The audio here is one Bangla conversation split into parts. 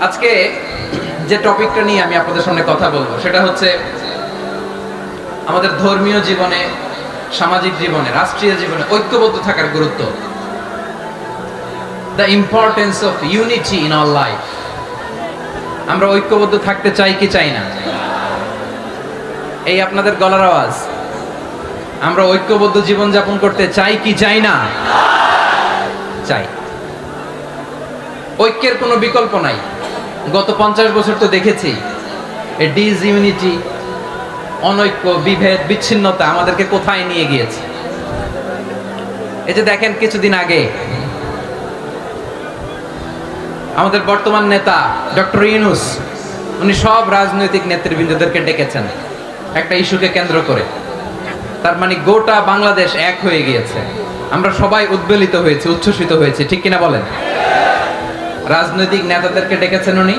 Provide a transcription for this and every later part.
আজকে যে টপিকটা নিয়ে আমি আপনাদের সামনে কথা বলবো সেটা হচ্ছে আমাদের ধর্মীয় জীবনে, সামাজিক জীবনে, রাষ্ট্রীয় জীবনে ঐক্যবদ্ধ থাকার গুরুত্ব। The importance of unity in our life. আমরা ঐক্যবদ্ধ থাকতে চাই কি চাই না? এই আপনাদের গলার আওয়াজ। আমরা ঐক্যবদ্ধ জীবন যাপন করতে চাই কি চাই না? চাই। ঐক্যের কোনো বিকল্প নাই। গত 50 বছর তো দেখেছি এই ডিসইউনিটি, অনৈক্য, বিভেদ, বিচ্ছিন্নতা আমাদেরকে কোথায় নিয়ে গিয়েছে। এই যে দেখেন, কিছুদিন আগে আমাদের বর্তমান নেতা ডক্টর ইউনূস, উনি সব রাজনৈতিক নেতৃবৃন্দদেরকে ডেকেছেন একটা ইস্যুকে কেন্দ্র করে। তার মানে গোটা বাংলাদেশ এক হয়ে গিয়েছে। আমরা সবাই উদ্বেলিত হয়েছি, উচ্ছ্বসিত হয়েছি, ঠিক কিনা বলেন? রাজনৈতিক নেতাদেরকে ডেকেছেন উনি,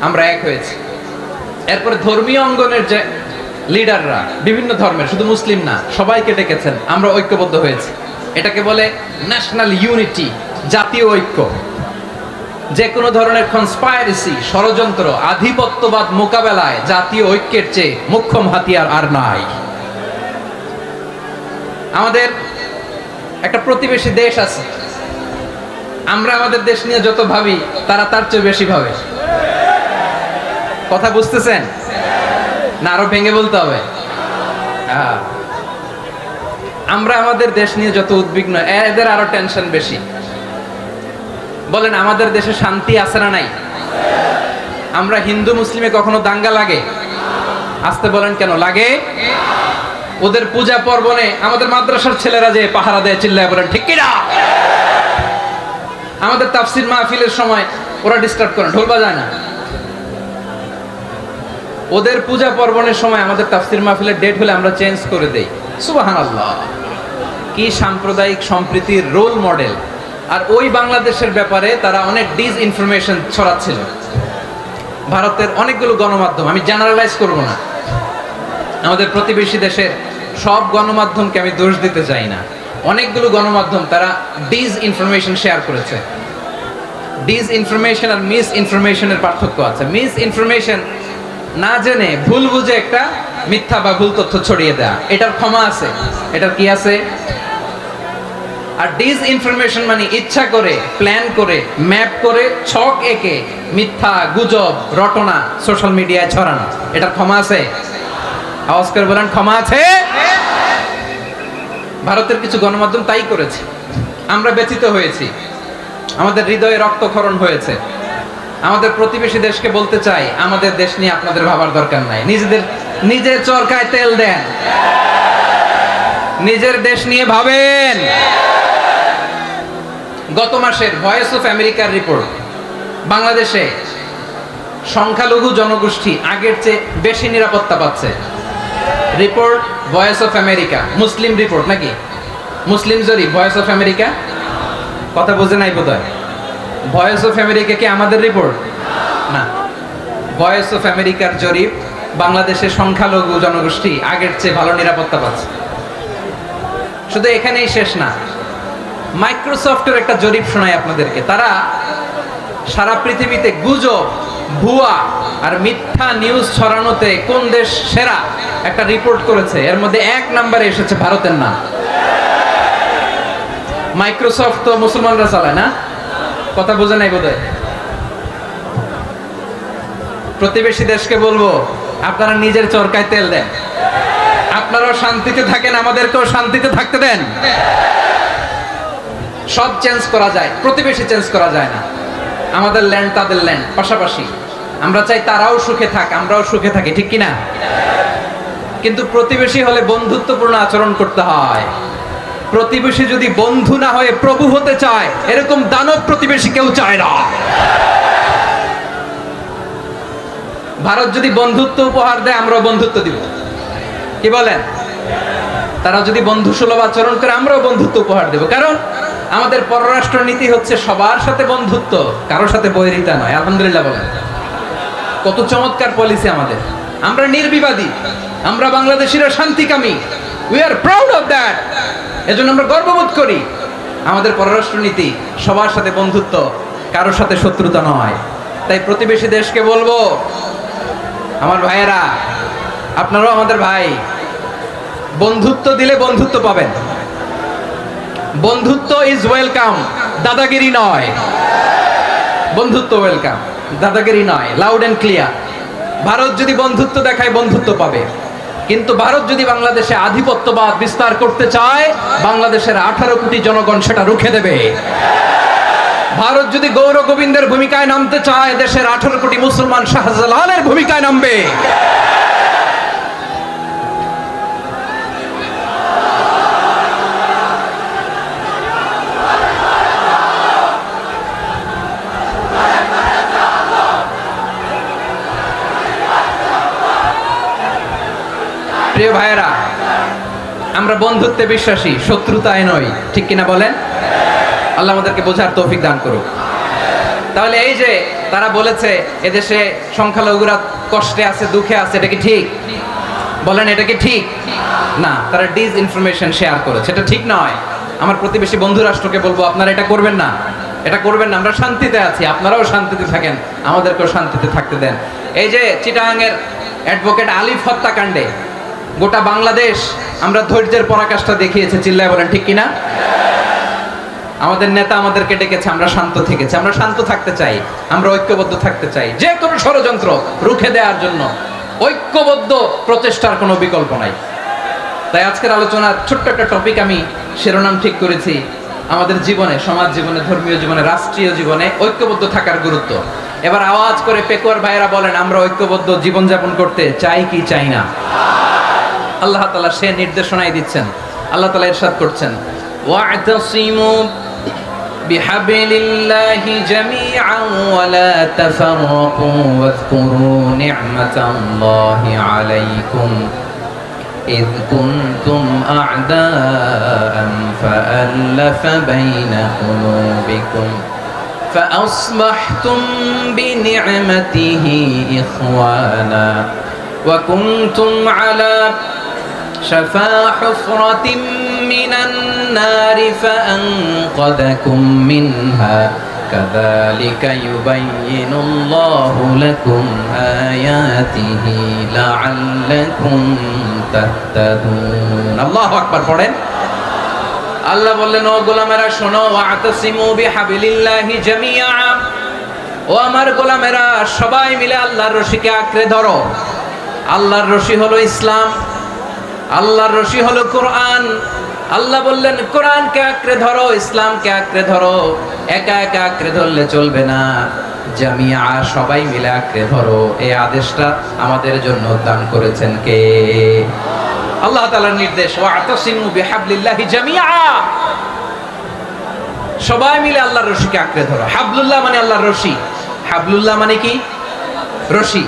আমরা এক হয়েছি। এরপরে ধর্মীয় অঙ্গনের যে লিডাররা, বিভিন্ন ধর্মের, শুধু মুসলিম না, সবাইকে ডেকেছেন, আমরা ঐক্যবদ্ধ হয়েছি। এটাকে বলে ন্যাশনাল ইউনিটি, জাতীয় ঐক্য। যে কোনো ধরনের কনস্পাইরেসি, ষড়যন্ত্র, আধিপত্যবাদ মোকাবেলায় জাতীয় ঐক্যের চেয়ে মোক্ষম হাতিয়ার আর নাই। আমাদের একটা প্রতিবেশী দেশ আছে, আমরা আমাদের দেশ নিয়ে যত ভাবি তারা তার চেয়ে বেশি ভাবে। কথা বুঝতেছেন না? আরো ভেঙে বলতে হবে। আমরা আমাদের দেশ নিয়ে যত উদ্বিগ্ন, এদের আরো টেনশন বেশি। বলেন, আমাদের দেশে শান্তি আছে না নাই? আমরা হিন্দু মুসলিমে কখনো দাঙ্গা লাগে? আসতে বলেন, কেন লাগে? ওদের পূজা পার্বণে আমাদের মাদ্রাসার ছেলেরা যে পাহারা দেয়, চিল্লায় বলেন ঠিক কিনা? আমাদের তাফসীর মাহফিলের সময় ওরা ডিস্টার্ব করে, ঢোল বাজায় না। ওদের পূজা পার্বণের সময় আমাদের তাফসীর মাহফিলের ডেট হলে আমরা চেঞ্জ করে দেই। সুবহানাল্লাহ! কি সাম্প্রদায়িক সম্প্রীতির রোল মডেল। আর ওই বাংলাদেশের ব্যাপারে তারা অনেক ডিসইনফরমেশন ছড়াচ্ছিল। ভারতের অনেকগুলো গণমাধ্যম, আমি জেনারেলাইজ করব না, আমাদের প্রতিবেশী দেশের সব গণমাধ্যমকে আমি দোষ দিতে চাই না, অনেকগুলো গণমাধ্যম তারা ডিসইনফরমেশন শেয়ার করেছে। ডিসইনফরমেশন আর মিস ইনফরমেশনের পার্থক্য আছে। মিস ইনফরমেশন না জেনে ভুল বুঝে একটা মিথ্যা বা ভুল তথ্য ছড়িয়ে দেয়া, এটার ক্ষমা আছে। এটার কি আছে? আর ডিসইনফরমেশন মানে ইচ্ছা করে, প্ল্যান করে, ম্যাপ করে, ছক এঁকে মিথ্যা, গুজব, রটনা সোশ্যাল মিডিয়ায় ছড়ানো, এটার ক্ষমা আছে? আওয়াজ করে বলেন, ক্ষমা আছে? ভারতের কিছু গণমাধ্যম তাই করেছে। আমরা ব্যথিত হয়েছি, আমাদের হৃদয়ে রক্তক্ষরণ হয়েছে। আমাদের প্রতিবেশী দেশকে বলতে চাই, আমাদের দেশ নিয়ে আপনাদের ভাবার দরকার নাই। নিজের চরকায় তেল দেন, নিজের দেশ নিয়ে ভাবেন। গত মাসের ভয়েস অফ আমেরিকার রিপোর্ট, বাংলাদেশে সংখ্যালঘু জনগোষ্ঠী আগের চেয়ে বেশি নিরাপত্তা পাচ্ছে। Report voice of America, Muslim report নাকি? মুসলিম জরিপ, ভয়েস অফ আমেরিকা। কথা বুঝে নাই বোধহয়। ভয়েস অফ আমেরিকা কি আমাদের রিপোর্ট? না, ভয়েস অফ আমেরিকার জরিপ, বাংলাদেশের সংখ্যালঘু জনগোষ্ঠী আগের চেয়ে ভালো নিরাপত্তা পাচ্ছে। শুধু এখানেই শেষ না, মাইক্রোসফটের একটা জরিপ শোনাই আপনাদেরকে। তারা সারা পৃথিবীতে গুজব, ভুয়া আর মিথ্যা নিউজ ছড়ানোতে কোন দেশ সেরা একটা রিপোর্ট করেছে। এর মধ্যে 1 নম্বরে এসেছে ভারতের নাম। মাইক্রোসফট তো মুসলমানরা চালায় না? কথা বোঝে নাই বোধহয়। প্রতিবেশী দেশকে বলবো, আপনারা নিজের চরকায় তেল দেন, আপনারাও শান্তিতে থাকেন, আমাদেরকেও শান্তিতে থাকতে দেন। সব চেঞ্জ করা যায়, প্রতিবেশী চেঞ্জ করা যায় না। আমাদের ল্যান্ড তাদের ল্যান্ড, পাশাপাশি। আমরা চাই তারাও সুখে থাক, আমরাও সুখে থাকি, ঠিক কিনা? কিন্তু প্রতিবেশী হলে বন্ধুত্বপূর্ণ আচরণ করতে হয়। প্রতিবেশী যদি বন্ধু না হয়ে প্রভু হতে চায়, এরকম দানব প্রতিবেশী কেউ চায় না। ভারত যদি বন্ধুত্ব উপহার দেয়, আমরাও বন্ধুত্ব দিব। কি বলেন? তারা যদি বন্ধু সুলভ আচরণ করে, আমরাও বন্ধুত্ব উপহার দেব। কারণ আমাদের পররাষ্ট্র নীতি হচ্ছে সবার সাথে বন্ধুত্ব, কারোর সাথে বৈরিতা নয়। আলহামদুলিল্লাহ বলেন, কত চমৎকার পলিসি আমাদের। আমরা নির্বিবাদী, আমরা বাংলাদেশিরা শান্তিকামী। We are proud of that. এজন্য আমরা গর্ববোধ করি। আমাদের পররাষ্ট্র নীতি সবার সাথে বন্ধুত্ব, কারোর সাথে শত্রুতা নয়। তাই প্রতিবেশী দেশকে বলবো, আমার ভাইয়েরা, আপনারাও আমাদের ভাই, বন্ধুত্ব দিলে বন্ধুত্ব পাবেন। বন্ধুত্ব ইজ ওয়েলকাম, দাদাগিরি নয়। বন্ধুত্ব ওয়েলকাম, দাদাগিরি নয়, লাউড এন্ড ক্লিয়ার। ভারত যদি বন্ধুত্ব দেখায় বন্ধুত্ব পাবে, কিন্তু ভারত যদি বাংলাদেশে আধিপত্যবাদ বিস্তার করতে চায়, বাংলাদেশের 18 কোটি জনগণ সেটা রুখে দেবে। ভারত যদি গৌর গোবিন্দের ভূমিকায় নামতে চায়, দেশের 18 কোটি মুসলমান শাহজালালের ভূমিকায় নামবে। প্রিয় ভাইয়েরা, আমরা বন্ধুত্বে বিশ্বাসী, শত্রুতায় নই, ঠিক কিনা বলেন? আল্লাহ আমাদেরকে বোঝার তৌফিক দান করুক। তাহলে এই যে তারা বলেছে এদেশে সংখ্যালঘুরা কষ্টে আছে, দুঃখে আছে, এটা কি ঠিক? বলেন, এটা কি ঠিক? না, তারা ডিস ইনফরমেশন শেয়ার করেছে, এটা ঠিক নয়। আমার প্রতিবেশী বন্ধু রাষ্ট্রকে বলবো, আপনারা এটা করবেন না, এটা করবেন না। আমরা শান্তিতে আছি, আপনারাও শান্তিতে থাকেন, আমাদেরকেও শান্তিতে থাকতে দেন। এই যে চিটাগাংয়ের অ্যাডভোকেট আলিফ হত্যাকাণ্ডে গোটা বাংলাদেশ আমরা ধৈর্যের পরাকাষ্ঠা দেখিয়েছে, চিল্লায় বলেন ঠিক কিনা? আমাদের নেতা আমাদেরকে ডেকেছে, আমরা শান্ত থেকেছি। আমরা শান্ত থাকতে চাই, আমরা ঐক্যবদ্ধ থাকতে চাই। যে কোনো ষড়যন্ত্র রুখে দেওয়ার জন্য ঐক্যবদ্ধ প্রচেষ্টার কোনো বিকল্প নাই। তাই আজকের আলোচনার ছোট্ট একটা টপিক আমি শিরোনাম ঠিক করেছি, আমাদের জীবনে, সমাজ জীবনে, ধর্মীয় জীবনে, রাষ্ট্রীয় জীবনে ঐক্যবদ্ধ থাকার গুরুত্ব। এবার আওয়াজ করে পেকুয়ার ভাইয়েরা বলেন, আমরা ঐক্যবদ্ধ জীবনযাপন করতে চাই কি চাই না? আল্লাহ তাআলা সে নির্দেশনাই দিচ্ছেন। আল্লাহ তাআলা ইরশাদ করছেন, ওয়া'তাসিমু বিহাবলিল্লাহি জামিআন ওয়া লা তাফাররাকু ওয়াযকুরু নি'মাতাল্লাহি আলাইকুম إذ كنتم أعداء فألف بين قلوبكم فأصبحتم بنعمته إخوانا وكنتم على شفا حفرة من النار فأنقذكم منها كذلك يبين الله لكم آياته لعلكم تهتدون الله أكبر পড়েন। আল্লাহ বললেন, ও গোলামেরা শোনো, ওয়া'তাসিমু বিহাবলিল্লাহি জামিআ, ও আমার গোলামেরা সবাই মিলে আল্লাহর রশিকে আঁকড়ে ধরো। আল্লাহর রশি হলো ইসলাম, আল্লাহর রশি হলো কোরআন। আল্লাহ বললেন, কোরআনকে আঁকড়ে ধরো, ইসলামকে আঁকড়ে ধরো। একা একা আঁকড়ে ধরলে চলবে না, জামিআ সবাই মিলে আঁকড়ে ধরো। এই আদেশটা আমাদের জন্য দান করেছেন কে? আল্লাহ তাআলার নির্দেশ, ওয়া'তাসিমু বিহাবলিল্লাহি জামিআ, সবাই মিলে আল্লাহর রশিকে আঁকড়ে ধরো। হাবলুল্লাহ মানে আল্লাহর রশি। হাবলুল্লাহ মানে কি? রশি।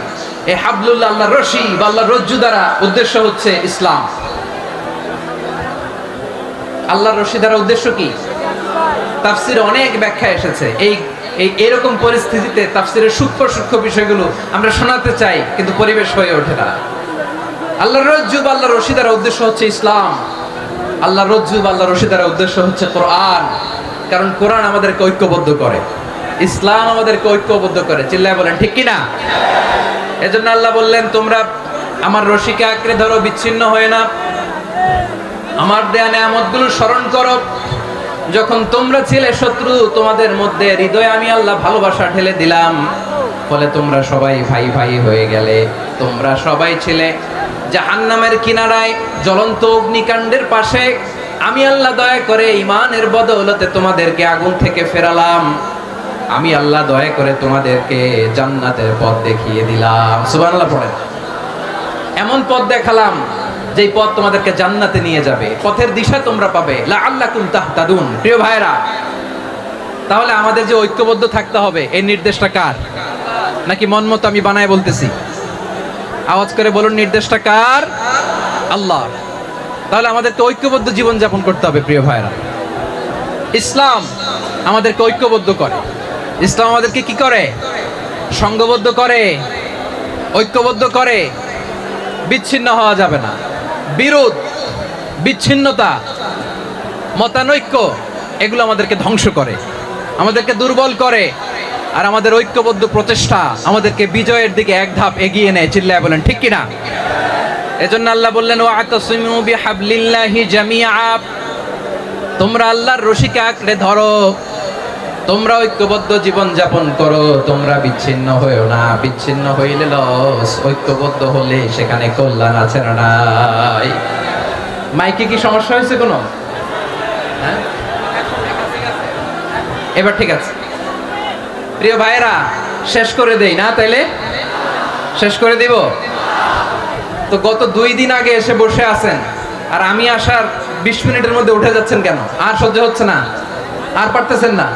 এই হাবলুল্লাহ আল্লাহর রশি বা আল্লাহর রজ্জু দ্বারা উদ্দেশ্য হচ্ছে ইসলাম। আল্লাহর রশি দ্বারা উদ্দেশ্য কি? তাফসিরে অনেক ব্যাখ্যা এসেছে। এরকম পরিস্থিতিতে তাফসিরের সূক্ষ্ম সূক্ষ্ম বিষয়গুলো আমরা শোনাতে চাই, কিন্তু পরিবেশ হয়ে ওঠে না। আল্লাহর রজ্জু বা আল্লাহর রশি দ্বারা উদ্দেশ্য হচ্ছে ইসলাম। আল্লাহর রজ্জু বা আল্লাহর রশি দ্বারা উদ্দেশ্য হচ্ছে কোরআন। কারণ কোরআন আমাদেরকে ঐক্যবদ্ধ করে, ইসলাম আমাদেরকে ঐক্যবদ্ধ করে। চিল্লায় বলেন ঠিক কিনা? এজন্য আল্লাহ বললেন, তোমরা আমার রশিকে আঁকড়ে ধরো, বিচ্ছিন্ন হয়ে না। আমার দেয়া নেয়ামতগুলো স্মরণ করো। যখন তোমরা ছিলে শত্রু, তোমাদের মধ্যে হৃদয়ে আমি আল্লাহ ভালোবাসা ঢেলে দিলাম, ফলে তোমরা সবাই ভাই ভাই হয়ে গেলে। তোমরা সবাই ছিলে জাহান্নামের কিনারায়, জ্বলন্ত অগ্নিকাণ্ডের পাশে। আমি আল্লাহ দয়া করে ঈমানের বদৌলতে তোমাদেরকে আগুন থেকে ফেরালাম। আমি আল্লাহ দয়া করে তোমাদেরকে জান্নাতের পথ দেখিয়ে দিলাম। সুবহানাল্লাহ পড়েন। এমন পথ দেখালাম যেই পথ তোমাদেরকে জান্নাতে নিয়ে যাবে, পথের দিশা তোমরা পাবে। লাআল্লাকুম তাহতাদুন। প্রিয় ভাইরা, তাহলে আমাদের যে ঐক্যবদ্ধ থাকতে হবে, এই নির্দেশটা কার? নাকি মন মতো আমি বানায় বলতেছি? আওয়াজ করে বলুন, নির্দেশটা কার? আল্লাহ। তাহলে আমাদেরকে ঐক্যবদ্ধ জীবন যাপন করতে হবে। প্রিয় ভাইরা, ইসলাম আমাদেরকে ঐক্যবদ্ধ করে। ইসলাম আমাদেরকে কি করে? সংঘবদ্ধ করে, ঐক্যবদ্ধ করে। বিচ্ছিন্ন হওয়া যাবে না। বিরোধ, বিচ্ছিন্নতা, মতানৈক্য, এগুলো আমাদেরকে ধ্বংস করে, আমাদেরকে দুর্বল করে, আর আমাদের ঐক্যবদ্ধ প্রচেষ্টা আমাদেরকে বিজয়ের দিকে এক ধাপ এগিয়ে নেয়। চিল্লায় বলেন ঠিক কিনা? এজন্য আল্লাহ বললেন ওয়াতাসিমু বিহাবলিল্লাহি জামিআ, তোমরা আল্লাহর রশিকে আঁকড়ে ধরো, তোমরা ঐক্যবদ্ধ জীবন যাপন করো, তোমরা বিচ্ছিন্ন হয়েও না। বিচ্ছিন্ন হইলে লস, ঐক্যবদ্ধ হলে সেখানে কল্যাণ আছে না নাই? মাইকে কি সমস্যা হয়েছে কোনো? হ্যাঁ, এবার ঠিক আছে। প্রিয় ভাইয়েরা, শেষ করে দেই না তাইলে? শেষ করে দিব তো? গত 2 দিন আগে এসে বসে আছেন, আর আমি আসার 20 মিনিটের মধ্যে উঠে যাচ্ছেন কেন? আর সহ্য হচ্ছে না? আর পারতেছেন না?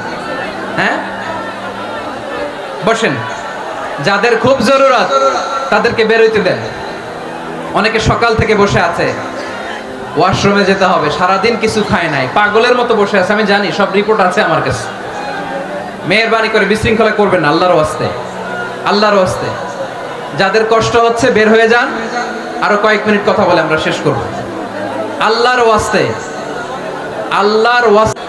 হ্যাঁ, বসেন। যাদের খুব জরুরত তাদেরকে বের হইতে দেন। অনেকে সকাল থেকে বসে আছে, ওয়াশরুমে যেতে হবে, সারাদিন কিছু খায় নাই, পাগলের মতো বসে আছে। আমি জানি, সব রিপোর্ট আছে আমার কাছে। মেহেরবানি করে বিশৃঙ্খলা করবেন না, আল্লাহর ওয়াস্তে, আল্লাহর ওয়াস্তে। যাদের কষ্ট হচ্ছে বের হয়ে যান। আরো কয়েক মিনিট কথা বলে আমরা শেষ করব। আল্লাহর ওয়াস্তে, আল্লাহর ওয়াস্তে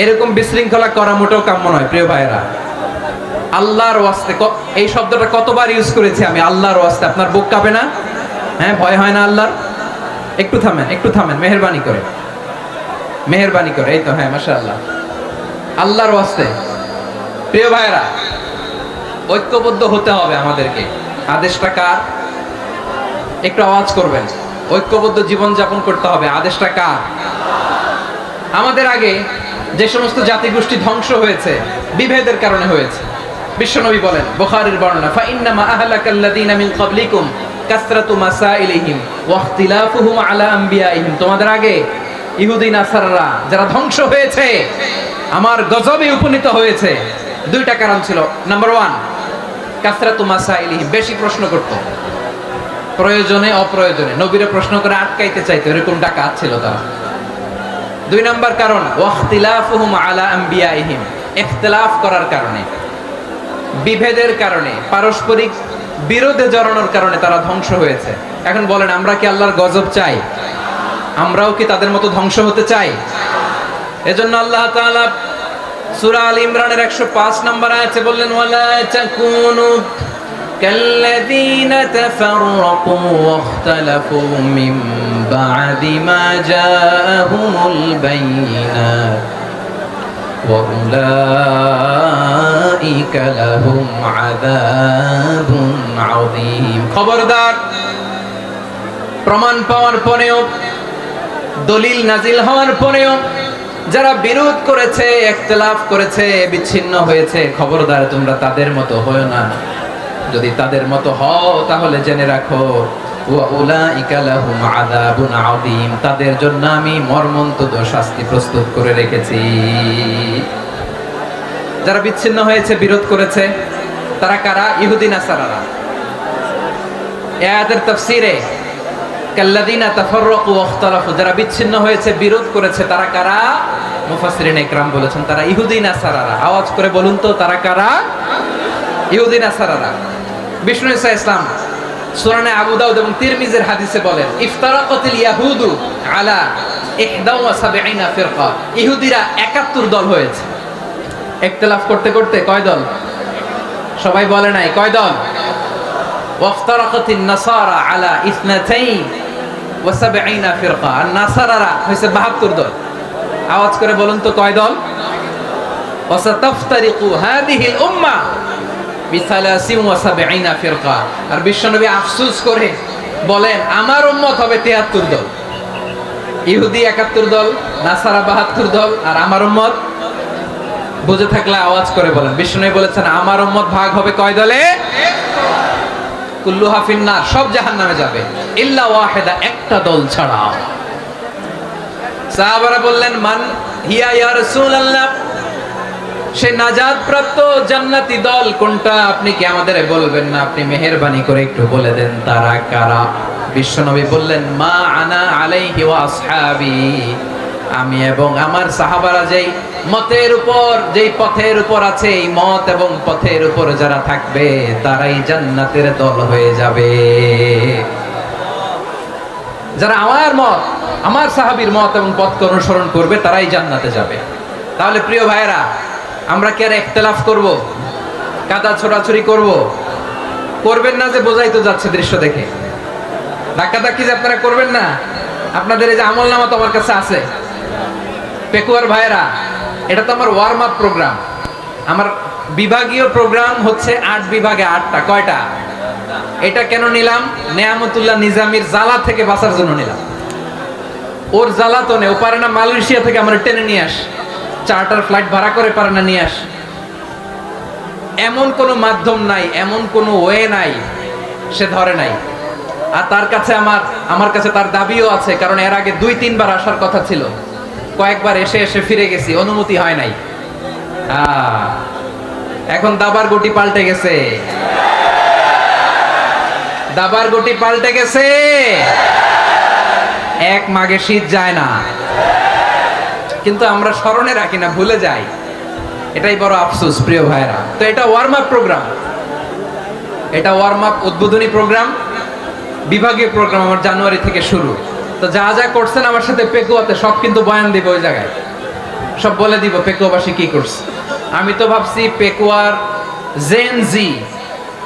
এরকম বিশৃঙ্খলা করা মোটেও কাম্য নয়। প্রিয় ভাইয়েরা, আল্লাহর ওয়াস্তে, এই শব্দটা কতবার ইউজ করেছি আমি, আল্লাহর ওয়াস্তে। আপনার বুক কাঁপে না? হ্যাঁ, ভয় হয় না আল্লাহর? একটু থামেন, একটু থামেন, মেহেরবানি করে, মেহেরবানি করে। এই তো, হ্যাঁ, মাশাআল্লাহ। আল্লাহর ওয়াস্তে প্রিয় ভাইয়েরা, ঐক্যবদ্ধ হতে হবে আমাদেরকে। আদেশটা কার? একটু আওয়াজ করবেন। ঐক্যবদ্ধ জীবন যাপন করতে হবে, আদেশটা কার? আমাদের আগে যে সমস্ত জাতিগোষ্ঠী ধ্বংস হয়েছে বিভেদের কারণে হয়েছে। বিশ্বনবী বলেন, বুখারীর বর্ণনা, ফাইন্নামা আহলাকাল্লাযীনা মিন ক্বাবলিকুম কাসরাতু মাসাইলিহিম ওয়া ইখতিলাফুহুম আলা আম্বিয়াইহিম। তোমাদের আগে ইহুদি নাসারারা যারা ধ্বংস হয়েছে, আমার গজবে উপনীত হয়েছে, 2টা কারণ ছিল। নাম্বার 1, কাসরাতু মাসাইলিহিম, বেশি প্রশ্ন করত, প্রয়োজনে অপ্রয়োজনে নবীরে প্রশ্ন করে আটকাইতে চাইতো, এরকম ডাকাত ছিল তারা। 2 নাম্বার কারণ, ওয়াখতিলাফুহুম আলা আম্বিয়াইহিম, ইখতিলাফ করার কারণে, বিভেদের কারণে, পারস্পরিক বিরোধে জড়ানোর কারণে তারা ধ্বংস হয়েছে। এখন বলেন, আমরা কি আল্লাহর গজব চাই? আমরাও কি তাদের মতো ধ্বংস হতে চাই? এজন্য আল্লাহ তাআলা সূরা আল ইমরানের 105 নম্বর আয়াতে বললেন, ওয়ালা তাকুনু কাল্লাযীনা তাফাররাকু ওয়াখতালাফু মিন বা'দি মা জাআহুমুল বাইয়িনাত ওয়া উলাইকা লাহুম আযাবুন আযীম। খবরদার, প্রমাণ পাওয়ার পরেও, দলিল নাজিল হওয়ার পরেও যারা বিরোধ করেছে, ইখতিলাফ করেছে, বিচ্ছিন্ন হয়েছে, খবরদার তোমরা তাদের মতো হয়ো না। যদি তাদের মতো হও তাহলে জেনে রাখো, ওয়া উলাইকা লাহুম আযাবুন আযীম, তাদের জন্য আমি মর্মন্তুদ শাস্তি প্রস্তুত করে রেখেছি। যারা বিচ্ছিন্ন হয়েছে, বিরোধ করেছে, তারা কারা? ইহুদি নাসারারা। এই আয়াতের তাফসীরে কাল্লাযীনা তাফাররাকু ওয়াখতালাফু, যারা বিচ্ছিন্ন হয়েছে, বিরোধ করেছে, তারা কারা? মুফাসসিরিন ইকরাম বলেছেন তারা ইহুদি নাসারারা। আওয়াজ করে বলুন তো, তারা কারা? ইহুদি নাসারারা। বিষ্ণু ঈসা ইসলাম সুনানে আবু দাউদ এবং তিরমিজির হাদিসে বলেন, ইফতারাকাতিল ইয়াহুদু আলা 71 ফিরকা, ইহুদিরা 71 দল হয়েছে। ইখতিলাফ করতে করতে কয় দল? সবাই বলে নাই, কয় দল? ওয়াফতারাকাতিন নাসারা আলা 72 ফিরকা, আর নাসারারা হয়েছে 72 দল। আওয়াজ করে বলুন তো, কয় দল? ওয়াসাতাফতারিকু হাদিহিল উম্মাহ বি73 ফিরকা। আর বিশ্বনবী আফসোস করে বলেন, আমার উম্মত হবে 73 দল। ইহুদি 71 দল, নাসারা 72 দল, আর আমার উম্মত, বুঝে থাকলে আওয়াজ করে বলেন। বিশ্বনবী বলেছেন, আমার উম্মত ভাগ হবে কয় দলে? কুল্লুহা ফিন্নার, সব জাহান্নামে যাবে, ইল্লা ওয়াহিদা, একটা দল ছাড়া। সাহাবারা বললেন, মান হিয়া ইয়া রাসূলুল্লাহ, সে নাজাত প্রাপ্ত জান্নাতি দল কোনটা? আপনি কি আমাদের বলবেন না? আপনি মেহেরবানি করে একটু বলে দেন তারা কারা? বিশ্বনবী বললেন, মা আনা আলাইহি ওয়া আসহাবি, আমি এবং আমার সাহাবারা যেই মতের উপর, যেই পথের উপর আছে, এই মত এবং পথের উপর যারা থাকবে তারাই জান্নাতের দল হয়ে যাবে। যারা আমার মত, আমার সাহাবীর মত এবং পথকে অনুসরণ করবে তারাই জান্নাতে যাবে। তাহলে প্রিয় ভাইয়েরা, আমরা কি আর ইখতিলাফ করব? কাদা ছোড়াছুরি করবেন না যে বোঝাই তো যাচ্ছে দৃশ্য দেখে। ধাক্কাধাক্কি যে আপনারা করবেন না, আপনাদের এই যে আমলনামা তো আমার কাছে আছে। পেকুয়ার ভাইয়েরা, এটা তো আমার ওয়ার্ম আপ প্রোগ্রাম। আমার বিভাগীয় প্রোগ্রাম হচ্ছে 8 বিভাগে 8টা। কয়টা? এটা কেন নিলাম? নেয়ামতুল্লাহ নিজামীর জ্বালা থেকে বাঁচার জন্য নিলাম। ওর জ্বালা তো নেই, ও পারে না মালয়েশিয়া থেকে আমার টেনে নিয়ে আস, চার্টার ফ্লাইট ভাড়া করে পারে না নিয়ে আস। এমন কোনো মাধ্যম নাই, এমন কোনো ওয়ে নাই সে ধরে নাই। আর তার কাছে আমার কাছে তার দাবিও আছে, কারণ এর আগে 2-3 বার আসার কথা ছিল, কয়েকবার এসে ফিরে গেছি, অনুমতি হয় নাই। এখন দাবার গুটি পাল্টে গেছে, দাবার গুটি পাল্টে গেছে। এক মাঘে শীত যায় না, কিন্তু আমরা স্মরণে রাখি না, ভুলে যাই। এটাই বড় আফসোস প্রিয় ভাইরা। তো এটা ওয়ার্ম আপ প্রোগ্রাম, এটা ওয়ার্ম আপ উদ্বোধনী প্রোগ্রাম, বিভাগীয় প্রোগ্রাম আমার জানুয়ারি থেকে শুরু। তো যা যা করছেন আমার সাথে পেকুয়াতে সব কিন্তু বয়ান দিব, ওই জায়গায় সব বলে দিব পেকুয়াবাসী কি করছে। আমি তো ভাবছি পেকুয়ার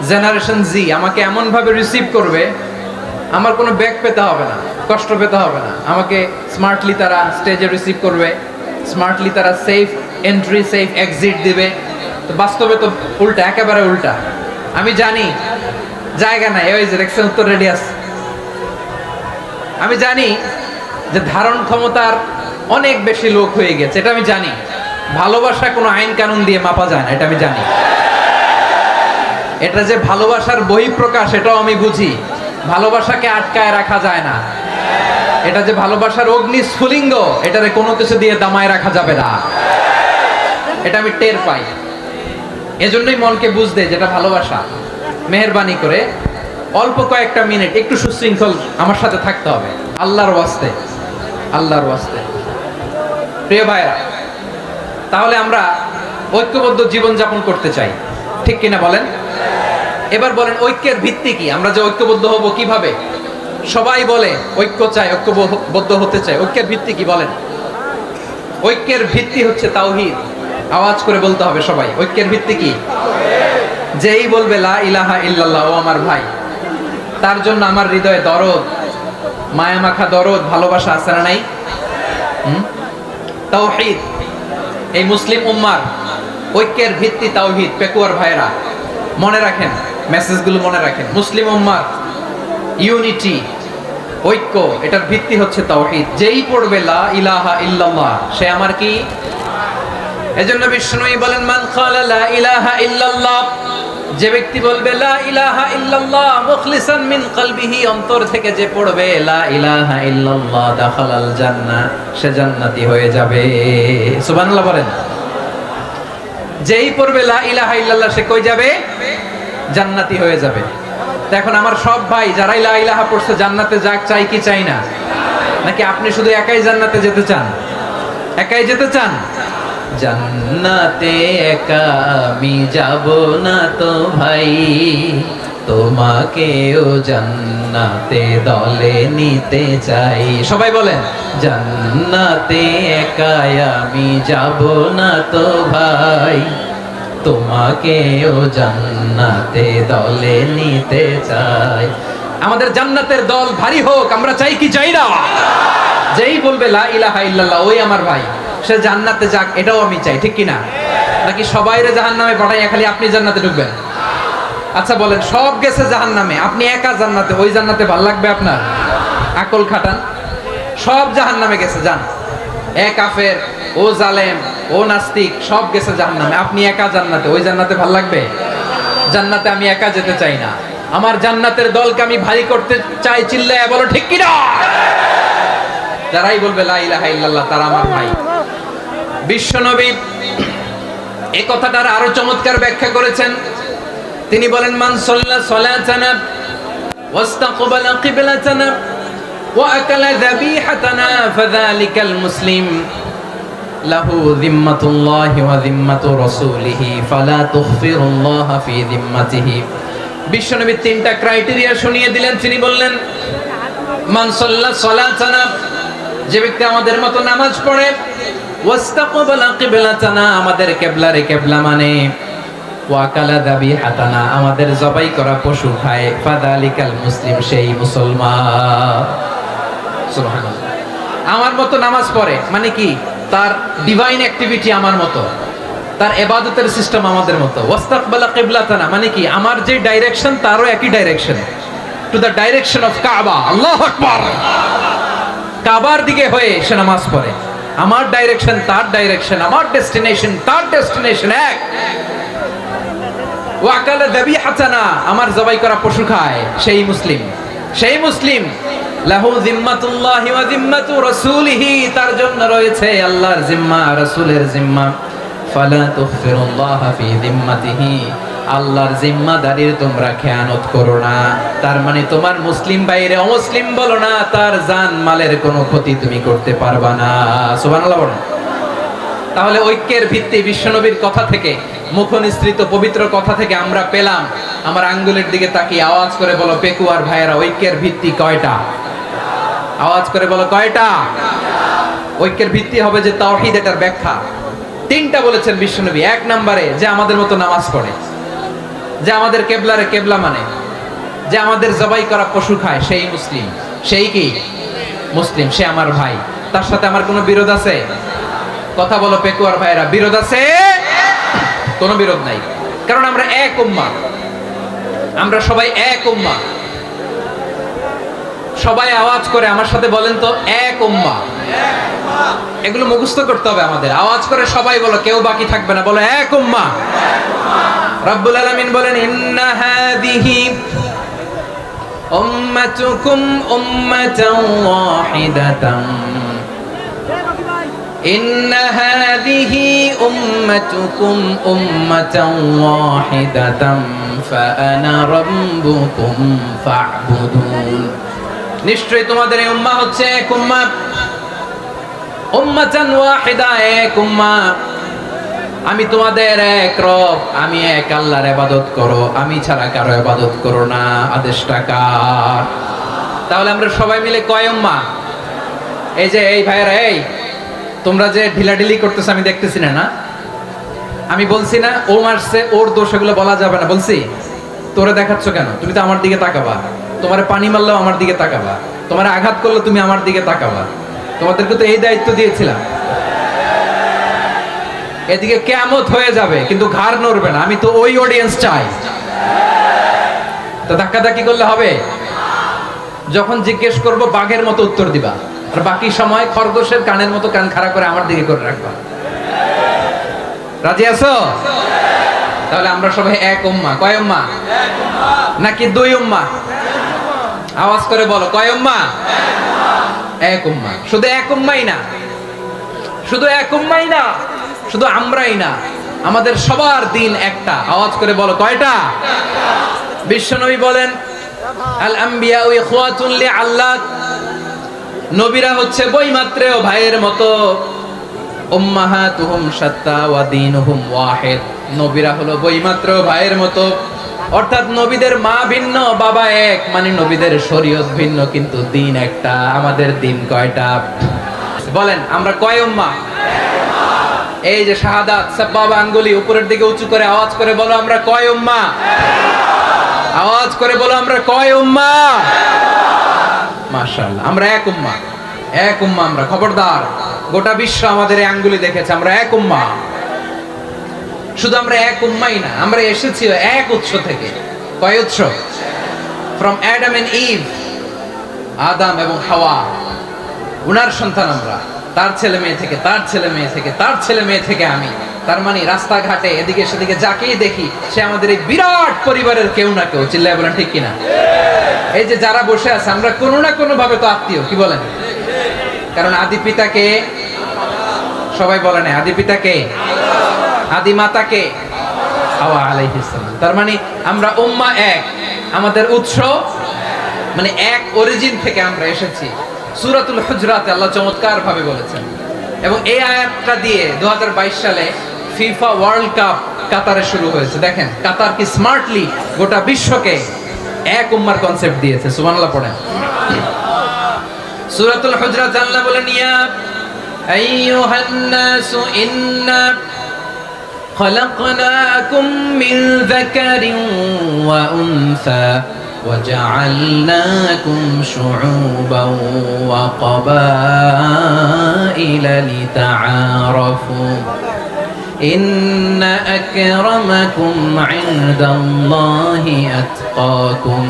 জেনারেশন জি আমাকে এমন ভাবে রিসিভ করবে, আমার কোনো ব্যাক পেতে হবে না, কষ্ট পেতে হবে না। আমাকে স্মার্টলি তারা স্টেজে রিসিভ করবে, স্মার্টলি তারা সেফ এন্ট্রি সেফ এক্সিট দিবে। তো বাস্তবে তো উল্টা, একেবারে উল্টা। আমি জানি জায়গা নাই, ওই যে দেখছেন উত্তর রেডি আছে। আমি জানি যে ধারণ ক্ষমতার অনেক বেশি লোক হয়ে গেছে, এটা আমি জানি। ভালোবাসা কোনো আইন কানুন দিয়ে মাপা যায় না, এটা আমি জানি। এটা যে ভালোবাসার বহিঃপ্রকাশ, এটাও আমি বুঝি। ভালোবাসাকে আটকায় রাখা যায় না। এটা যে ভালোবাসার অগ্নি স্ফুলিঙ্গ, এটারে কোনো কিছু দিয়ে দামায় রাখা যাবে না, এটা আমি টের পাই। এজন্যই মনকে বুঝতে যেটা ভালোবাসা। মেহেরবানি করে অল্প কয়েকটা মিনিট একটু সুশৃঙ্খল আমার সাথে থাকতে হবে, আল্লাহর ওয়াস্তে, আল্লাহর ওয়াস্তে। প্রিয় ভাইরা, তাহলে আমরা ঐক্যবদ্ধ জীবন যাপন করতে চাই, ঠিক কিনা বলেন? এবার বলেন ঐক্যের ভিত্তি কি? আমরা যে ঐক্যবদ্ধ হব কিভাবে? সবাই বলে ঐক্য চাই, ঐক্যবদ্ধ হতে চাই। ঐক্যের ভিত্তি কি বলেন? ঐক্যের ভিত্তি হচ্ছে তাওহীদ। আওয়াজ করে বলতে হবে সবাই, ঐক্যের ভিত্তি কি? যেই বলবে লা ইলাহা ইল্লাল্লাহ, ও আমার ভাই, তার জন্য আমার হৃদয়ে দরদ, মায়া মাখা দরদ, ভালোবাসা আছে না নাই? তাওহীদ। এই মুসলিম উম্মার ঐক্যের ভিত্তি তাওহীদ। পেকুয়ার ভাইরা মনে রাখেন, মেসেজগুলো মনে রাখেন। মুসলিম উম্মার ইউনিটি, ঐক্য, এটার ভিত্তি হচ্ছে তাওহীদ। যেই পড়বে লা ইলাহা ইল্লাল্লাহ, সে আমার কি? এজন্য বিষ্ণুই বলেন মান ক্বালা লা ইলাহা ইল্লাল্লাহ, যে ব্যক্তি বলবে লা ইলাহা ইল্লাল্লাহ মুখলিসান মিন কলবিহি, অন্তর থেকে যে পড়বে লা ইলাহা ইল্লাল্লাহ, দাখালাল জান্নাহ, সে জান্নাতি হয়ে যাবে। সুবহানাল্লাহ বলেন। যেই পড়বে লা ইলাহা ইল্লাল্লাহ, সে কই যাবে? জান্নাতি হয়ে যাবে। তো এখন আমার সব ভাই যারাই লা ইলাহা পড়ছে জান্নাতে যাক, চাই কি চাই না? নাকি আপনি শুধু একাই জান্নাতে যেতে চান? একাই যেতে চান? জান্নাতে একা আমি যাব না তো ভাই, তোমাকেও জান্নাতে দলে নিতে চাই। সবাই বলেন জান্নাতে একা আমি যাব না তো ভাই, তোমাকেও জান্নাতে দলে নিতে চাই। আমাদের জান্নাতের দল ভারী হোক, আমরা চাই কি চাই না? যেই বলবে লা ইলাহা ইল্লাল্লাহ, ওই আমার ভাই, সে জান্নাতে যাক, এটাও আমি চাই, ঠিক কিনা? নাকি সবাইরে জাহান্নামে পাঠাইয়া খালি আপনি জান্নাতে ঢুকবেন? আচ্ছা বলেন, সব গেছে জাহান্নামে, আপনি একা জান্নাতে, ওই জান্নাতে ভালো লাগবে আপনার? আকল খাটান। সব জাহান্নামে গেছে, যান। এ কাফের, ও জালেম, ও নাস্তিক, সব গেছে জাহান্নামে, আপনি একা জান্নাতে, ওই জান্নাতে ভালো লাগবে? জান্নাতে আমি একা যেতে চাই না, আমার জান্নাতের দলকে আমি ভারী করতে চাই। চিল্লায়া বলো ঠিক কিনা? যারাই বলবে লা ইলাহা ইল্লাল্লাহ, তারা আমার ভাই। বিশ্বনবী এই কথাটার আরো চমৎকার ব্যাখ্যা করেছেন। তিনি বলেন মান সাল্লা সালাতানা ওয়াস্তাকবালা কিবলাতানা ওয়া আকালা যাবিহাতানা ফাযালিকাল মুসলিম লাহু যিম্মাতুল্লাহি ওয়া যিম্মাতু রাসূলিহি ফালা তুখফিরুল্লাহা ফি যিম্মাতিহি। বিশ্বনবী তিনটা ক্রাইটেরিয়া শুনিয়ে দিলেন। তিনি বললেন মান সাল্লা সালাতানা, যে ব্যক্তি আমাদের মতো নামাজ পড়ে, ওয়াস্তাকবালা কিবলাতানা, আমাদের কিবলারে কিবলা মানে, ওয়াকালা যাবিহাতানা, আমাদের জবাই করা পশু খায়, ফাযালিকাল মুসলিম, সেই মুসলমান। সুবহানাল্লাহ। আমার মতো নামাজ পড়ে মানে কি, তার ডিভাইন অ্যাক্টিভিটি আমার মতো, তার ইবাদতের সিস্টেম আমাদের মতো। ওয়াস্তাকবালা কিবলাতানা মানে কি, আমার যে ডাইরেকশন তারও একই direction, to the direction of কাবা। আল্লাহু আকবার। কাবার দিকে হয়ে সে নামাজ পড়ে। আমার ডাইরেকশন তার ডাইরেকশন, আমার ডেস্টিনেশন তার ডেস্টিনেশন এক। ওয়াকালা যাবিহাতানা, আমার জবাই করা পশু খায়, সেই মুসলিম, সেই মুসলিম। লাহু জিম্মাতুল্লাহি ওয়া জিম্মাতু রাসূলিহি, তার জন্য রয়েছে আল্লাহর জিম্মা, রাসূলের জিম্মা। ফালা তুগফিরুল্লাহা ফি জিম্মাতিহি, আল্লাহর জিম্মাদারির তোমরা খেয়ানত করো না। তার মানে তোমার মুসলিম বাইরে অমুসলিম বলো না, তার জান মালের কোনো ক্ষতি তুমি করতে পারবা না। সুবহানাল্লাহ বলেন। তাহলে ঐক্যের ভিত্তি বিশ্বনবীর কথা থেকে, মুখনিসৃত পবিত্র কথা থেকে আমরা পেলাম। আমার আঙ্গুলের দিকে তাকিয়ে আওয়াজ করে বলো পেকুয়ার ভাইয়েরা, ঐক্যের ভিত্তি কয়টা? আওয়াজ করে বলো কয়টা? ঐক্যের ভিত্তি হবে যে তাওহীদ, এটার ব্যাখ্যা তিনটা বলেছেন বিশ্বনবী। এক নম্বরে, যে আমাদের মতো নামাজ পড়ে, যে আমাদের কেবলারে কেবলা মানে, যে আমাদের জবাই করা পশু খায়, সেই মুসলিম। সেই কি মুসলিম? সে আমার ভাই, তার সাথে আমার কোনো বিরোধ আছে? কথা বলো পেকুয়ার ভাইরা, বিরোধ আছে? কোনো বিরোধ নাই, কারণ আমরা এক উম্মাহ, আমরা সবাই এক উম্মাহ। সবাই আওয়াজ করে আমার সাথে বলেন তো, এক উম্মাহ। এগুলো মুখস্থ করতে হবে আমাদের। আওয়াজ করে সবাই বলো, কেউ বাকি থাকবে না, বলো এক উম্মাহ। রব্বুল আলামিন বলেন, ইন্না হাযিহি উম্মাতুকুম উম্মাতান ওয়াহিদাতান, ইন্না হাযিহি উম্মাতুকুম উম্মাতান ওয়াহিদাতান ফাআনা রাব্বুকুম ফা'বুদুন। নিশ্চয়ই তোমাদের এই উম্মাহ হচ্ছে এক উম্মাহ, উম্মাতান ওয়াহিদা, এক উম্মাহ। আমি তোমাদের এক রব, আমি এক আল্লাহর ইবাদত করো, আমি ছাড়া কারো ইবাদত করো না। আদেশটা কার? তাহলে আমরা সবাই মিলে কয় উম্মাহ? এই যে এই ভাইরা, এই তোমরা যে ঢিলাঢিলি করতেছ আমি দেখতেছি না, না আমি বলছি না ও মারছে, ওর দোষ, এগুলো বলা যাবে না। বলছি তোরে দেখাচ্ছ কেন? তুমি তো আমার দিকে তাকাবা। তোমারে পানি মারলেও আমার দিকে তাকাবা, তোমারে আঘাত করলে তুমি আমার দিকে তাকাবা। তোমাদেরকে তো এই দায়িত্ব দিয়েছিলাম। এদিকে কিয়ামত হয়ে যাবে কিন্তু ঘাড় নড়বে না, আমি তো ওই অডিয়েন্স চাই। তো ধাক্কাধাক্কি করলে হবে? যখন জিজ্ঞেস করব বাঘের মতো উত্তর দিবা, আর বাকি সময় খরগোশের কানের মতো কান খাড়া করে আমার দিকে করে রাখবা। রাজি আছো? তাহলে আমরা সবাই এক উম্মাহ। কয় উম্মাহ? নাকি দুই উম্মাহ? আওয়াজ করে বলো, কয় উম্মাহ? এক উম্মাহ। শুধু এক উম্মাহই না, শুধু এক উম্মাহই না, শুধু আমরাই না, আমাদের সবার দিন একটা। আওয়াজ করে বলো কয়টা? বিশ্বনবী বলেন, আল আম্বিয়া ইখওয়াতুন লিআল্লাত, নবীরা হচ্ছে বৈমাত্রেয় ভাইয়ের মতো। উম্মাহাতুহুম শাত্তা ওয়া দীনুহুম ওয়াহিদ, নবীরা হলো বৈমাত্রেয় ভাইয়ের মতো। অর্থাৎ নবীদের মা ভিন্ন, বাবা এক, মানে নবীদের শরীয়ত ভিন্ন কিন্তু দিন একটা। আমাদের দিন কয়টা? বলেন আমরা কয় উম্মাহ? এই যে শাহাদাত, সাব্বাবা আঙ্গুলি উপরের দিকে উঁচু করে আওয়াজ করে বলো, আমরা কয় উম্মাহ? আওয়াজ করে বলো, আমরা কয় উম্মাহ? মাশাআল্লাহ, আমরা এক উম্মাহ, এক উম্মাহ আমরা। খবরদার, গোটা বিশ্ব আমাদের এই আঙ্গুলি দেখেছে, আমরা এক উম্মাহ। শুধু আমরা এক উম্মাই না, আমরা এসেছি এক উৎস থেকে। কয় উৎস? ফ্রম অ্যাডাম এন্ড ইভ, আদম এবং হাওয়া, উনার সন্তান আমরা। তার ছেলে মেয়ে থেকে, তার ছেলে মেয়ে থেকে, তার ছেলে মেয়ে থেকে আমি। তার মানে রাস্তাঘাটে এদিকে সেদিকে যাকেই দেখি সে আমাদের এই বিরাট পরিবারের কেউ না কেউ। চিল্লায় বলেন ঠিক কিনা? এই যে যারা বসে আছে, আমরা কোনো না কোনো ভাবে তো আত্মীয়। কি বলেন? কারণ আদি পিতাকে সবাই বলে না, আদি পিতাকে, আদি মাতাকে হাওয়া আলাইহিস সালাম। তার মানে আমরা উম্মাহ এক, আমাদের উৎস মানে এক, অরিজিন থেকে আমরা এসেছি। সূরাতুল হুজরাতে আল্লাহ চমৎকার ভাবে বলেছেন, এবং এই আয়াতটা দিয়ে 2022 সালে ফিফা ওয়ার্ল্ড কাপ কাতারে শুরু হয়েছে। দেখেন কাতার কি স্মার্টলি গোটা বিশ্বকে এক উম্মার কনসেপ্ট দিয়েছে। সুবহানাল্লাহ পড়েন। সূরাতুল হুজরাত আল্লাহ বলেন, ইয়া আইয়ুহান নাসু ইন্না خلقناكم من ذكر وأنثى وجعلناكم شعوبا وقبائل لتعارفوا إن أكرمكم عند الله أتقاكم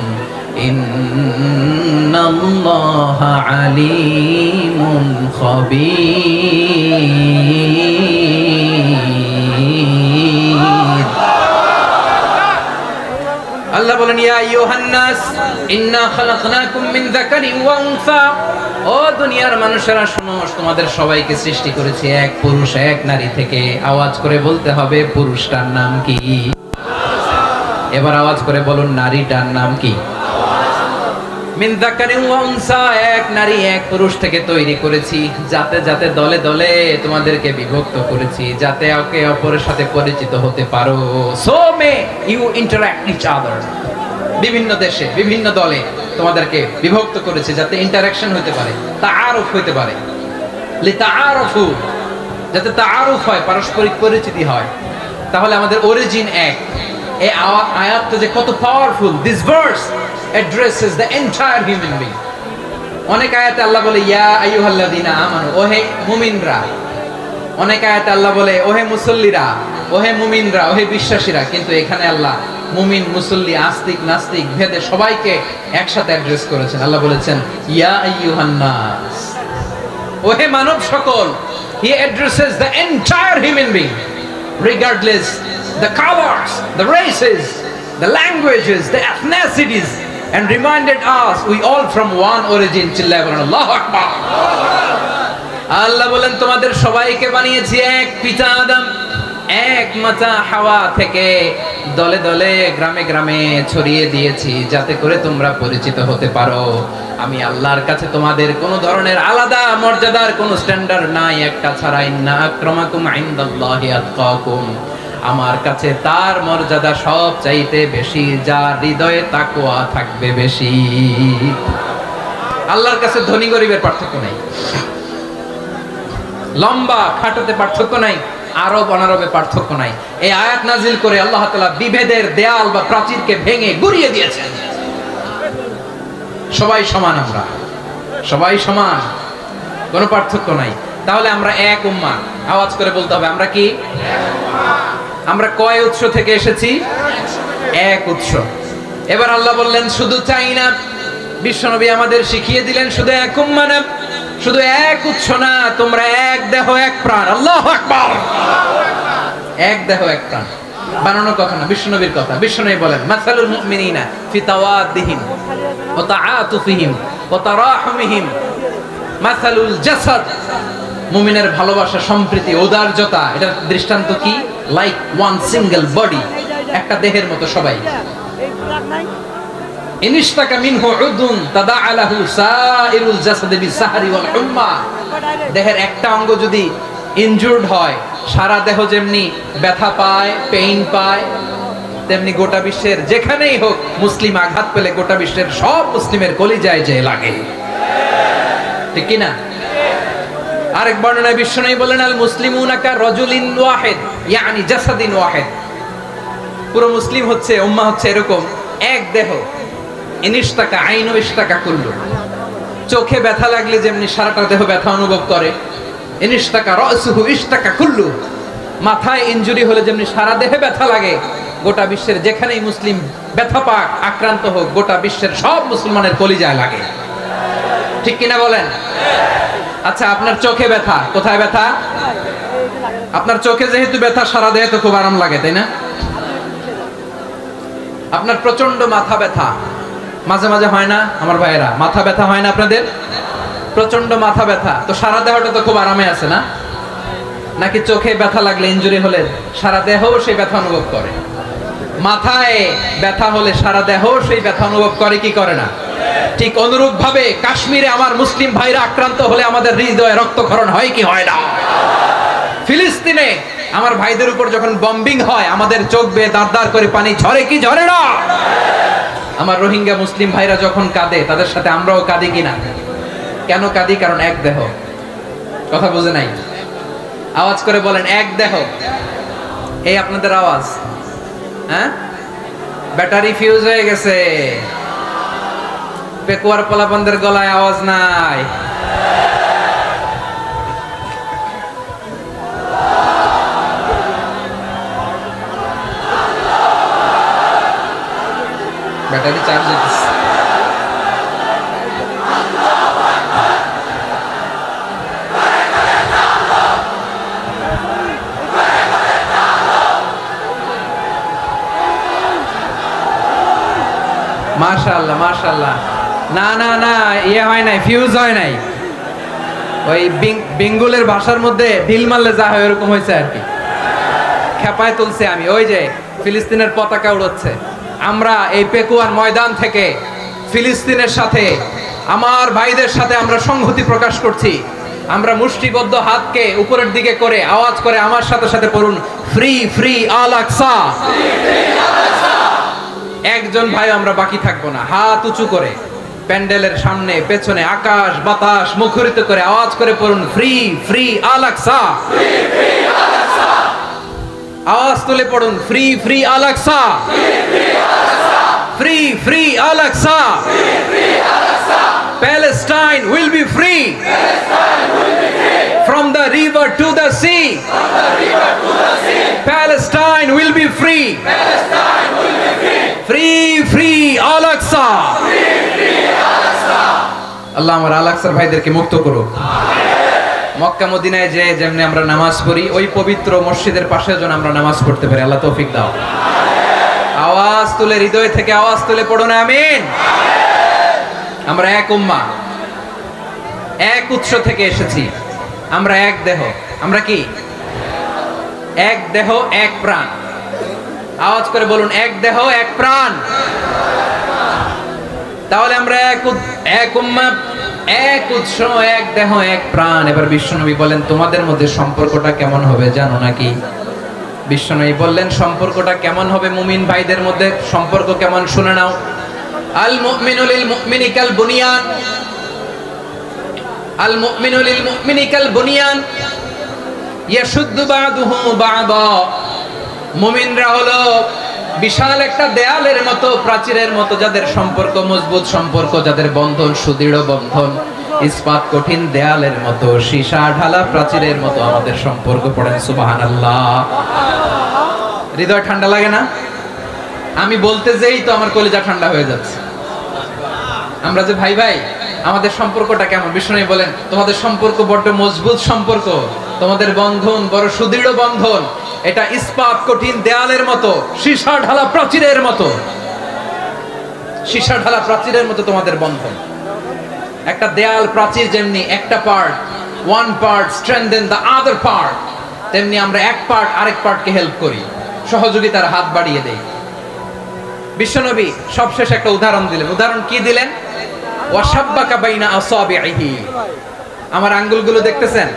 إن الله عليم خبير আল্লাহ বলেন ইয়া আইয়ুহান নাস ইন্না খালাকনাকুম মিন যাকারিন ওয়া উনসা ও দুনিয়ার মানুষেরা শোনো তোমাদের সবাইকে সৃষ্টি করেছি এক পুরুষ এক নারী থেকে আওয়াজ করে বলতে হবে পুরুষটার নাম কি এবার আওয়াজ করে বলুন নারীটার নাম কি মিন যাকারিন ওয়া উনসা এক নারী এক পুরুষ থেকে তৈরি করেছি যাতে যাতে দলে দলে তোমাদেরকে বিভক্ত করেছি যাতে একে অপরের সাথে পরিচিত হতে পারো so may you interact each other বিভিন্ন দেশে বিভিন্ন দলে তোমাদেরকে বিভক্ত করেছে যাতে ইন্টারঅ্যাকশন হতে পারে তাআরুফ হতে পারে লিতাআরুফু যাতে তাআরুফ হয় পারস্পরিক পরিচিতি হয় তাহলে আমাদের অরিজিন এক এই আয়াতটা যে কত powerful this verse addresses the entire human being অনেক আয়াতে আল্লাহ বলে ইয়া আইয়ুহাল্লাযীনা আমানু ওহে মুমিনরা অনেক আয়াতে আল্লাহ বলে ওহে মুসল্লিরা ওহে মুমিনরা ওহে বিশ্বাসীরা কিন্তু এখানে আল্লাহ মুমিন মুসল্লি আস্তিক নাস্তিক ভেদে সবাইকে একসাথে অ্যাড্রেস করেছেন আল্লাহ বলেছেন ইয়া আইয়ুহান নাস ওহে মানব সকল he addresses the entire human being regardless the colors the races the languages the ethnicities and reminded us we all from one origin till level Allahu Akbar আল্লাহ বলেন তোমাদের সবাইকে বানিয়েছি এক পিতা আদম এক মাতা হাওয়া থেকে দলে দলে গ্রামে গ্রামে ছড়িয়ে দিয়েছি যাতে করে তোমরা পরিচিত হতে পারো আমি আল্লাহর কাছে তোমাদের কোনো ধরনের আলাদা মর্যাদার কোনো স্ট্যান্ডার্ড নাই একটা ছাড়া ইন্না আক্রামাকুম ইনদাল্লাহি আতকাকুম আমার কাছে তার মর্যাদা সব চাইতে বেশি যার হৃদয়ে তাকওয়া থাকবে বেশি আল্লাহর কাছে ধনী গরিবের পার্থক্য নাই লম্বা খাটোতে পার্থক্য নাই আরব অনারবে পার্থক্য নাই এই আয়াত নাজিল করে আল্লাহ তাআলা বিভেদের দেয়াল বা প্রাচীরকে ভেঙে গুড়িয়ে দিয়েছেন সবাই সমান আমরা সবাই সমান কোনো পার্থক্য নাই তাহলে আমরা এক উম্মাহ আওয়াজ করে বলতে হবে আমরা কি আমরা কয় উৎস থেকে এসেছি এক উৎস এবার আল্লাহ বললেন শুধু চাই না বিশ্বনবী আমাদের শিখিয়ে দিলেন শুধু এক উম্মাহ না শুধু এক উৎস না তোমরা এক দেহ এক প্রাণ আল্লাহু আকবার এক দেহ এক প্রাণ বানানোর কথা না বিশ্বনবীর কথা বিশ্বনবী বলেন মাসালুল মুমিনিনা ফি তাওয়াদ্দিহিম ওয়া তাআতুফিহিম ওয়া তারাহুমিহিম মাসালুল জাসাদ মুমিনের ভালোবাসা সম্প্রীতি ঔদার্যতা এটার দৃষ্টান্ত কি লাইক ওয়ান সিঙ্গেল বডি একটা দেহের মতো সবাই ইনিশতাকা মিনহু উদুন তাদাআলাহু সাইরুল জাসাদি বিসাহরি ওয়াল হুম্মা দেহের একটা অঙ্গ যদি ইনজুরড হয় সারা দেহ যেমনি ব্যথা পায় পেইন পায় তেমনি গোটা বিশ্বের যেখানেই হোক মুসলিম আঘাত পেলে গোটা বিশ্বের সব মুসলিমের কলিজায় যে লাগে ঠিক কি না আরেক বর্ণনায় বিশ্বনবী বলেন আল মুসলিমুনা কা রাজুলিন ওয়াহিদ ইয়ানি জাসাদিন ওয়াহিদ পুরো মুসলিম হচ্ছে উম্মাহ হচ্ছে এরকম এক দেহ ইনিশতাকা আইনু ইশতাকা কুল্লু চোখে ব্যথা লাগলে যেমনি সারাটা দেহ ব্যথা অনুভব করে ইনিশতাকা রাসুহু ইশতাকা কুল্লু মাথায় ইনজুরি হলে যেমনি সারা দেহে ব্যথা লাগে গোটা বিশ্বের যেখানেই মুসলিম ব্যথা পাক আক্রান্ত হোক গোটা বিশ্বের সব মুসলমানের কলিজায় লাগে ঠিক কিনা বলেন আচ্ছা আপনার চোখে ব্যথা কোথায় ব্যথা আপনার চোখে যেহেতু ব্যথা সারা দেহে তো খুব আরাম লাগে তাই না আপনার প্রচন্ড মাথা ব্যথা মাঝে মাঝে হয় না আমার ভাইয়েরা মাথা ব্যথা হয় না আপনাদের প্রচন্ড মাথা ব্যথা তো সারা দেহটা তো খুব আরামে আছে না নাকি চোখে ব্যথা লাগলে ইনজুরি হলে সারা দেহ সেই ব্যথা অনুভব করে মাথায় ব্যথা হলে সারা দেহ সেই ব্যথা অনুভব করে কি করে না ঠিক অনুরূপ ভাবে কাশ্মীরে আমার মুসলিম ভাইরা আক্রান্ত হলে আমাদের হৃদয়ে রক্তক্ষরণ হয় কি হয় না ফিলিস্তিনে আমার ভাইদের উপর যখন বম্বিং হয় আমাদের চোখ বেয়ে দাঁড় করে পানি ঝরে কি ঝরে না আমার রোহিঙ্গা মুসলিম ভাইরা যখন কাঁদে তাদের সাথে আমরাও কাঁদি কিনা কেন কাঁদি কারণ এক দেহ কথা বুঝে নাই আওয়াজ করে বলেন এক দেহ এই আপনাদের আওয়াজ, হ্যাঁ? ব্যাটারি ফিউজ হয়ে গেছে, পেকুয়ার পোলাপানদের গলায় আওয়াজ নাই। ব্যাটারি চার্জ হইতেছে। মাশাআল্লাহ মাশাআল্লাহ। না না না, ইয়ে হয় নাই, ফিউজ হয় নাই। ওই বেঙ্গলের ভাষার মধ্যে ঢিল মারলে যা হয় এরকম হয়েছে আর কি। খেপায় তুলছে আমি, ওই যে ফিলিস্তিনের পতাকা উড়াচ্ছে। আমরা এই পেকুয়ার ময়দান থেকে ফিলিস্তিনের সাথে, আমার ভাইদের সাথে আমরা সংহতি প্রকাশ করছি। আমরা মুষ্টিবদ্ধ হাতকে উপরের দিকে করে আওয়াজ করে আমার সাথে সাথে পড়ুন, ফ্রি ফ্রি আল আকসা। একজন ভাই আমরা বাকি থাকবো না। হাত উঁচু করে প্যান্ডেলের সামনে পেছনে আকাশ বাতাস মুখরিত করে আওয়াজ করে পড়ুন, ফ্রি ফ্রি আল আকসা। আওয়াজ তুলে পড়ুন, free free Al Aqsa, free free Al Aqsa. Palestine will be free from the river to the sea. Palestine will be free. Free free Al Aqsa. আল্লাহ আমার আল আকসার ভাইদেরকে মুক্ত করুক। মক্কা মদিনায় যে যেমনি আমরা নামাজ পড়ি, ওই পবিত্র মসজিদের পাশে যেন আমরা নামাজ পড়তে পারি। আল্লাহ তৌফিক দাও। আওয়াজ তুলে, হৃদয় থেকে আওয়াজ তুলে পড়ুন আমিন। আমরা এক উম্মাহ, এক উৎস থেকে এসেছি। আমরা এক দেহ। আমরা কি? এক দেহ এক প্রাণ। আওয়াজ করে বলুন, এক দেহ এক প্রাণ। তাহলে আমরা এক উম্মাহ, এক উৎস, এক দেহ এক প্রাণ। এবার বিশ্বনবী বলেন, তোমাদের মধ্যে সম্পর্কটা কেমন হবে জানো নাকি? বিশ্বনবী বললেন, সম্পর্কটা কেমন হবে মুমিন ভাইদের মধ্যে? সম্পর্ক কেমন শুনে নাও। আল মুমিনু লিল মুমিনি কাল বুনিয়ান, আল মুমিনু লিল মুমিনি কাল বুনিয়ান ইয়াশুদ্দু বা'দুহু বা'দা। মুমিনরা হলো বিশাল একটা দেয়ালের মতো, প্রাচীরের মতো, যাদের সম্পর্ক মজবুত সম্পর্ক, যাদের বন্ধন সুদৃঢ় বন্ধন, ইস্পাত কঠিন দেয়ালের মতো, সীসা ঢালা প্রাচীরের মতো আমাদের সম্পর্ক। পড়েন সুবহানাল্লাহ। হৃদয় ঠান্ডা লাগে না? আমি বলতে যেই তো আমার কলিজা ঠান্ডা হয়ে যাচ্ছে। আমরা যে ভাই ভাই, আমাদের সম্পর্কটা কেমন? বিষ্ণু বলেন, তোমাদের সম্পর্ক বড় মজবুত সম্পর্ক, তোমাদের বন্ধন বড় সুদৃঢ় বন্ধন। এটা ইস্পাত কঠিন দেয়ালের মতো, সীসা ঢালা প্রাচীরের মতো, সীসা ঢালা প্রাচীরের মতো তোমাদের বন্ধন। একটা দেয়াল প্রাচীর যেমনি একটা part, one part strengthen the other part, তেমনি আমরা এক পার্ট আরেক পার্টকে হেল্প করি, সহযোগিতার হাত বাড়িয়ে দেই। বিশ্বনবী সবশেষ একটা উদাহরণ দিলেন। উদাহরণ কি দিলেন? ওয়াশাব্বাকা বাইনা আসাবিহি। আমার আঙ্গুলগুলো দেখতেছেন?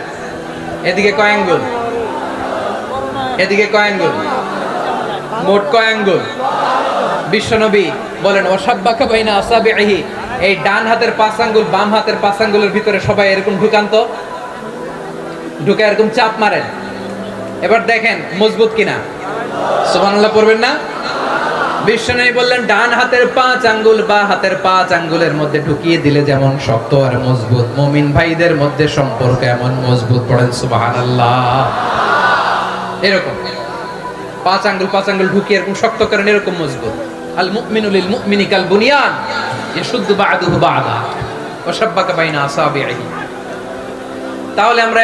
এদিকে কয় আঙ্গুল? এদিকে কয় আঙ্গুল? মোট কয় আঙ্গুল? বিশ্বনবী বলেন, ওয়াশাব্বাকা বাইনা আসাবিহি। এই ডান হাতের 5 আঙ্গুল বাম হাতের 5 আঙ্গুলের ভিতরে সবাই এরকম ঢুকান তো, ঢুকে এরকম চাপ মারেন। এবার দেখেন মজবুত কিনা। সুবহানাল্লাহ পড়বেন না? বিশ্বনবী বললেন, ডান হাতের 5 আঙ্গুল বা হাতের 5 আঙ্গুলের মধ্যে ঢুকিয়ে দিলে যেমন শক্ত আর মজবুত, মুমিন ভাইদের মধ্যে সম্পর্ক এমন মজবুত। পড়েন সুবহানাল্লাহ। এরকম 5 আঙ্গুল ঢুকিয়ে এরকম শক্ত করেন, এরকম মজবুত। আল মুমিনু লিল মুমিনি কাল বুনিয়ান ইয়াশুদ্দু বা'দুহু বা'দা ওয়া শাব্বাকা বাইনা আসাবিহি। তাহলে আমরা